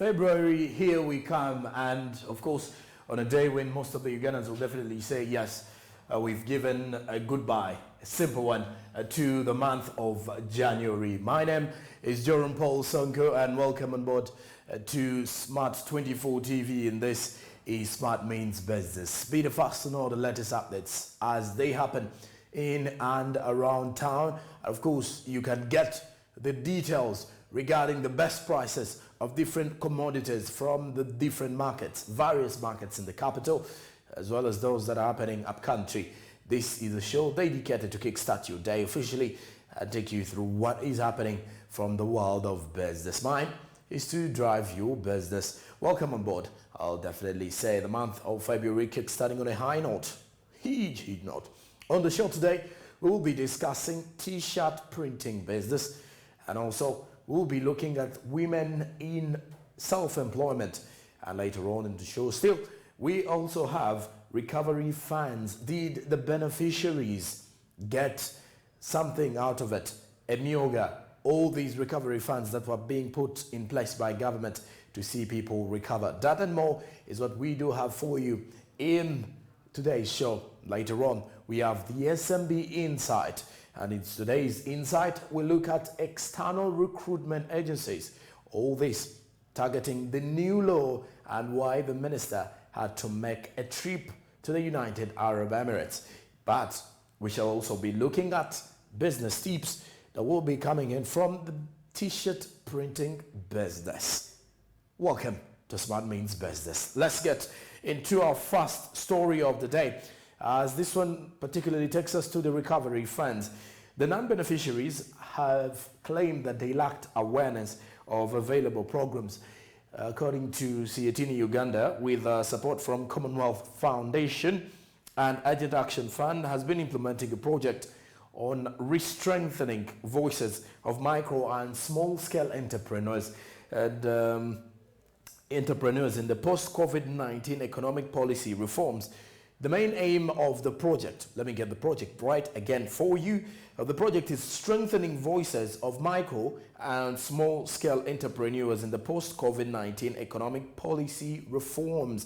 February, here we come, and of course, on a day when most of the Ugandans will definitely say, yes, we've given a goodbye, a simple one, to the month of January. My name is Jerome Paul Sonko, and welcome on board to Smart 24 TV, and this is Smart Means Business. Be the first to know the latest updates as they happen in and around town. Of course, you can get the details regarding the best prices of different commodities from the different markets, various markets in the capital, as well as those that are happening up country. This is a show dedicated to kickstart your day officially and take you through what is happening from the world of business. Mine is to drive your business. Welcome on board. I'll definitely say the month of February kickstarting on a high note, huge note. On the show today, we will be discussing t-shirt printing business, and also we'll be looking at women in self-employment. And later on in the show still, we also have recovery funds. Did the beneficiaries get something out of it? Emioga, all these recovery funds that were being put in place by government to see people recover. That and more is what we do have for you in today's show. Later on, we have the SMB Insight. And in today's Insight, we look at external recruitment agencies. All this targeting the new law and why the minister had to make a trip to the United Arab Emirates. But we shall also be looking at business tips that will be coming in from the t-shirt printing business. Welcome to Smart Means Business. Let's get into our first story of the day, as this one particularly takes us to the recovery funds. The non-beneficiaries have claimed that they lacked awareness of available programs. According to Sietini Uganda, with support from Commonwealth Foundation and Agent Action Fund, has been implementing a project on re-strengthening voices of micro and small-scale entrepreneurs and entrepreneurs in the post-COVID-19 economic policy reforms. The main aim of the project, let me get the project right again for you. The project is strengthening voices of micro and small-scale entrepreneurs in the post-COVID-19 economic policy reforms.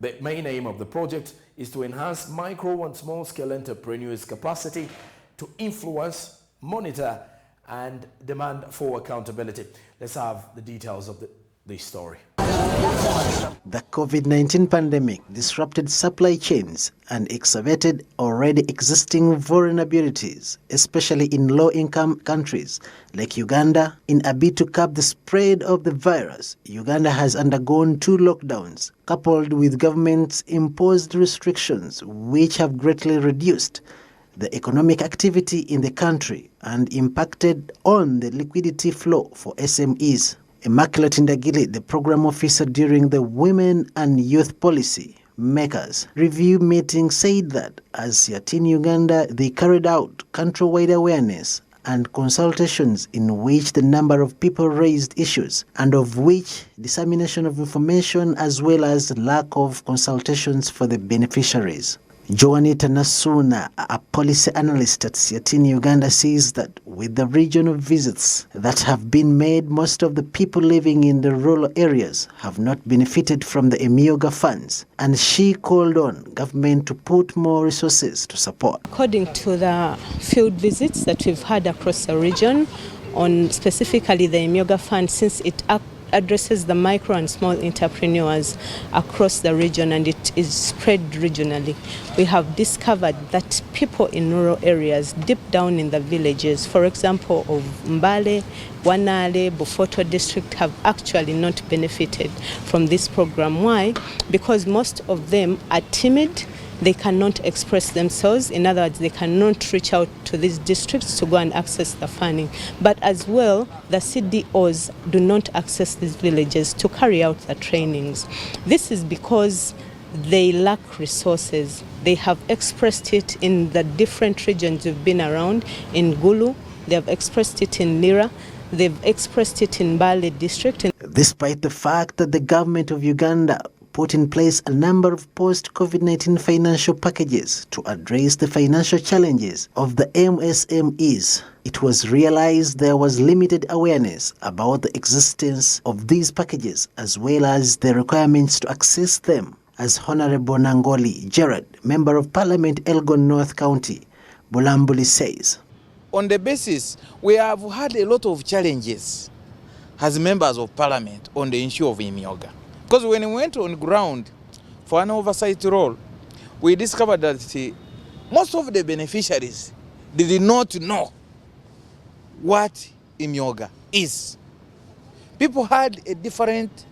The main aim of the project is to enhance micro and small-scale entrepreneurs' capacity to influence, monitor, and demand for accountability. Let's have the details of this story. The COVID-19 pandemic disrupted supply chains and exacerbated already existing vulnerabilities, especially in low-income countries like Uganda. In a bid to curb the spread of the virus, Uganda has undergone 2 lockdowns, coupled with government's imposed restrictions, which have greatly reduced the economic activity in the country and impacted on the liquidity flow for SMEs. Immaculate Ndagili, the program officer during the Women and Youth Policy Makers Review meeting, said that as in Uganda, they carried out countrywide awareness and consultations in which the number of people raised issues, and of which dissemination of information as well as lack of consultations for the beneficiaries. Joanita Nasuna, a policy analyst at Siatini Uganda, says that with the regional visits that have been made, most of the people living in the rural areas have not benefited from the Emioga funds, and she called on government to put more resources to support. According to the field visits that we've had across the region on specifically the Emioga fund, since it addresses the micro and small entrepreneurs across the region and it is spread regionally, we have discovered that people in rural areas deep down in the villages, for example of Mbale, Wanale, Bufoto district, have actually not benefited from this program. Why? Because most of them are timid. They cannot express themselves. In other words, they cannot reach out to these districts to go and access the funding. But as well, the CDOs do not access these villages to carry out the trainings. This is because they lack resources. They have expressed it in the different regions we've been around. In Gulu, they have expressed it in Lira, they've expressed it in Mbale district. Despite the fact that the government of Uganda put in place a number of post-COVID-19 financial packages to address the financial challenges of the MSMEs. It was realized there was limited awareness about the existence of these packages as well as the requirements to access them, as Honorable Nangoli Gerard, Member of Parliament, Elgon North County, Bulambuli says. On the basis, we have had a lot of challenges as members of Parliament on the issue of Imyoga. Because when we went on ground for an oversight role, we discovered that most of the beneficiaries did not know what Imyoga is. People had a different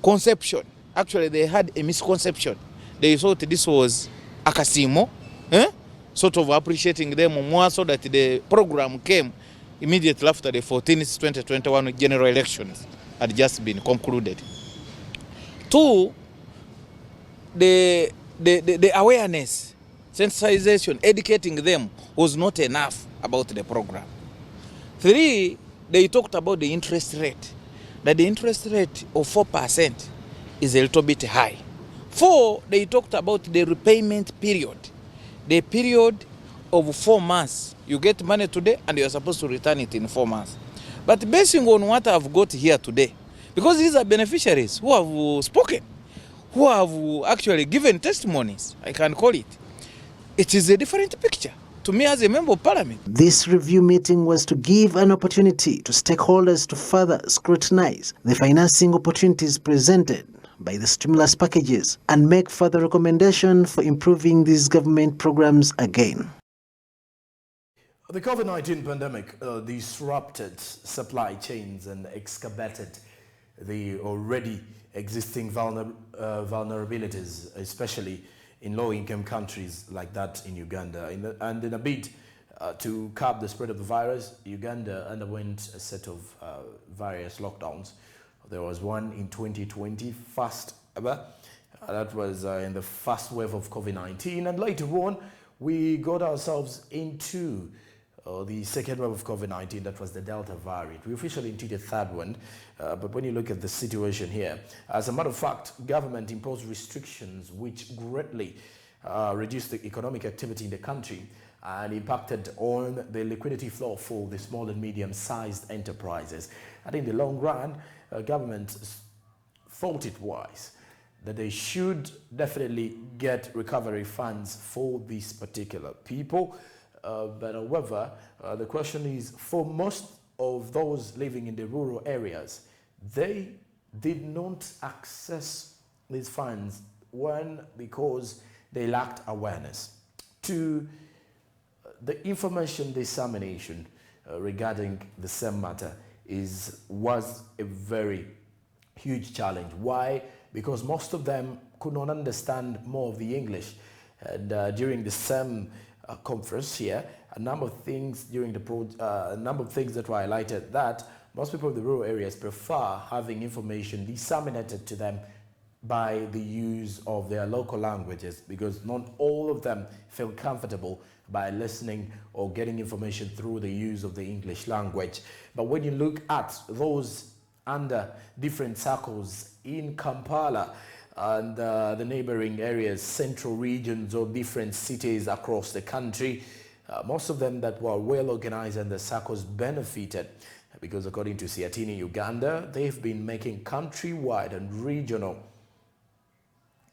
conception. Actually, they had a misconception. They thought this was Akasimo, sort of appreciating them more, so that the program came immediately after the 14th 2021 general elections had just been concluded. Two, the awareness, sensitization, educating them was not enough about the program. Three, they talked about the interest rate, that the interest rate of 4% is a little bit high. Four, they talked about the repayment period, the period of 4 months. You get money today and you're supposed to return it in 4 months. But basing on what I've got here today, because these are beneficiaries who have spoken, who have actually given testimonies, I can call it, it is a different picture to me as a member of Parliament. This review meeting was to give an opportunity to stakeholders to further scrutinize the financing opportunities presented by the stimulus packages and make further recommendations for improving these government programs again. The COVID-19 pandemic disrupted supply chains and exacerbated the already existing vulnerabilities, especially in low-income countries like that in Uganda. And in a bid to curb the spread of the virus, Uganda underwent a set of various lockdowns. There was one in 2020, first ever. That was in the first wave of COVID-19. And later on, we got ourselves into the second wave of COVID-19, that was the Delta variant. We officially into the third one, but when you look at the situation here, as a matter of fact, government imposed restrictions which greatly reduced the economic activity in the country and impacted on the liquidity flow for the small and medium-sized enterprises. And in the long run, government thought it wise that they should definitely get recovery funds for these particular people. But however, the question is, for most of those living in the rural areas, they did not access these funds. One, because they lacked awareness. Two, the information dissemination regarding the same matter was a very huge challenge. Why? Because most of them could not understand more of the English. And during the same conference here, a number of things during the a number of things that were highlighted, that most people in the rural areas prefer having information disseminated to them by the use of their local languages, because not all of them feel comfortable by listening or getting information through the use of the English language. But when you look at those under different circles in Kampala and the neighboring areas, central regions or different cities across the country, most of them that were well organized and the circles benefited, because according to Siatini Uganda, they've been making countrywide and regional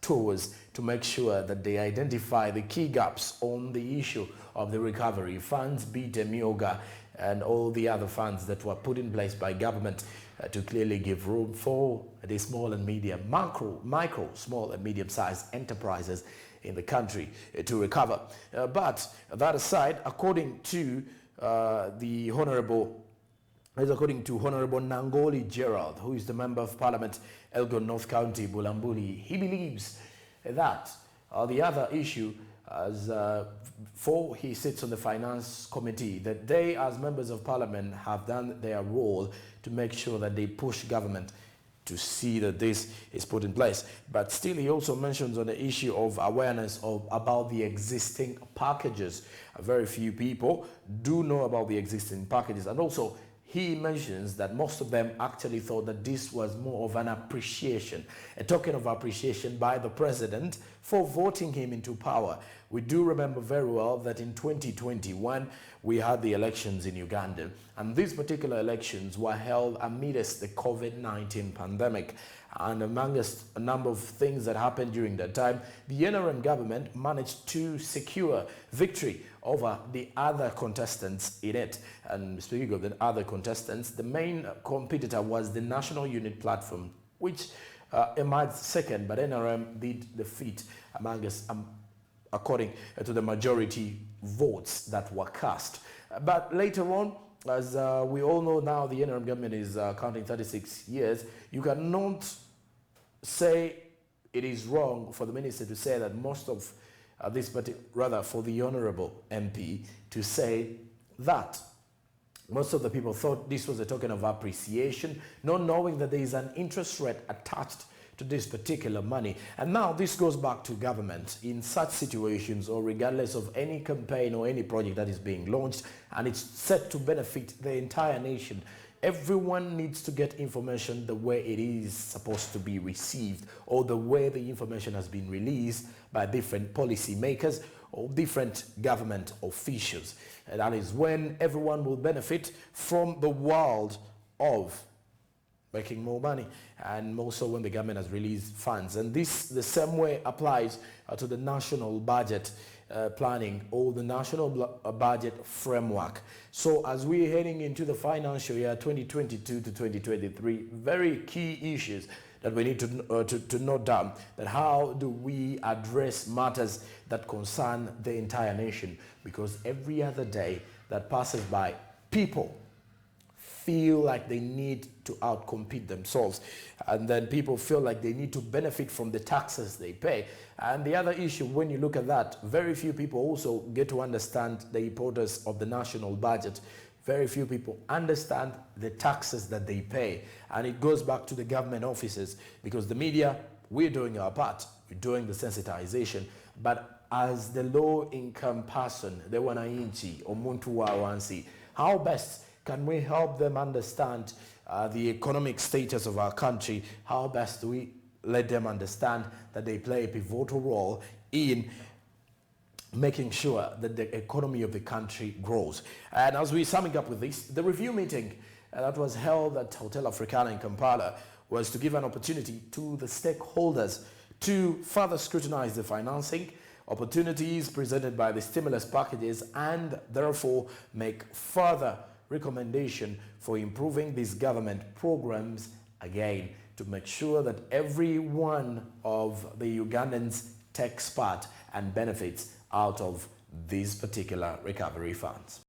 tours to make sure that they identify the key gaps on the issue of the recovery funds, be it Myoga and all the other funds that were put in place by government to clearly give room for the small and medium, micro, small and medium-sized enterprises in the country to recover. But that aside, according to Honorable Nangoli Gerald, who is the Member of Parliament, Elgon North County, Bulambuli, he believes that the other issue, as he sits on the Finance Committee, that they as members of Parliament have done their role to make sure that they push government to see that this is put in place. But still, he also mentions on the issue of awareness about the existing packages. Very few people do know about the existing packages. And also, he mentions that most of them actually thought that this was more of an appreciation, a token of appreciation by the president for voting him into power. We do remember very well that in 2021, we had the elections in Uganda, and these particular elections were held amidst the COVID-19 pandemic. And amongst a number of things that happened during that time, the NRM government managed to secure victory over the other contestants in it. And speaking of the other contestants, the main competitor was the National Unit Platform, which emerged second, but NRM did defeat amongst according to the majority votes that were cast. But later on, as we all know now, the NRM government is counting 36 years. You cannot say it is wrong for the minister to say that most of this, but rather for the honorable MP to say that most of the people thought this was a token of appreciation, not knowing that there is an interest rate attached to this particular money. And now this goes back to government in such situations, or regardless of any campaign or any project that is being launched and it's set to benefit the entire nation. Everyone needs to get information the way it is supposed to be received, or the way the information has been released by different policy makers or different government officials. And that is when everyone will benefit from the world of making more money, and also when the government has released funds. And this, the same way, applies to the national budget planning, or the national budget framework. So as we're heading into the financial year 2022 to 2023, very key issues that we need to note down, that how do we address matters that concern the entire nation, because every other day that passes by, people feel like they need to outcompete themselves, and then people feel like they need to benefit from the taxes they pay. And the other issue, when you look at that, very few people also get to understand the importance of the national budget. Very few people understand the taxes that they pay, and it goes back to the government offices, because the media, we're doing our part, we're doing the sensitization, but as the low-income person, the wananchi, omuntu wa wansi, how best can we help them understand the economic status of our country? How best do we let them understand that they play a pivotal role in making sure that the economy of the country grows? And as we're summing up with this, the review meeting that was held at Hotel Africana in Kampala was to give an opportunity to the stakeholders to further scrutinize the financing opportunities presented by the stimulus packages, and therefore make further recommendation for improving these government programs, again, to make sure that every one of the Ugandans takes part and benefits out of these particular recovery funds.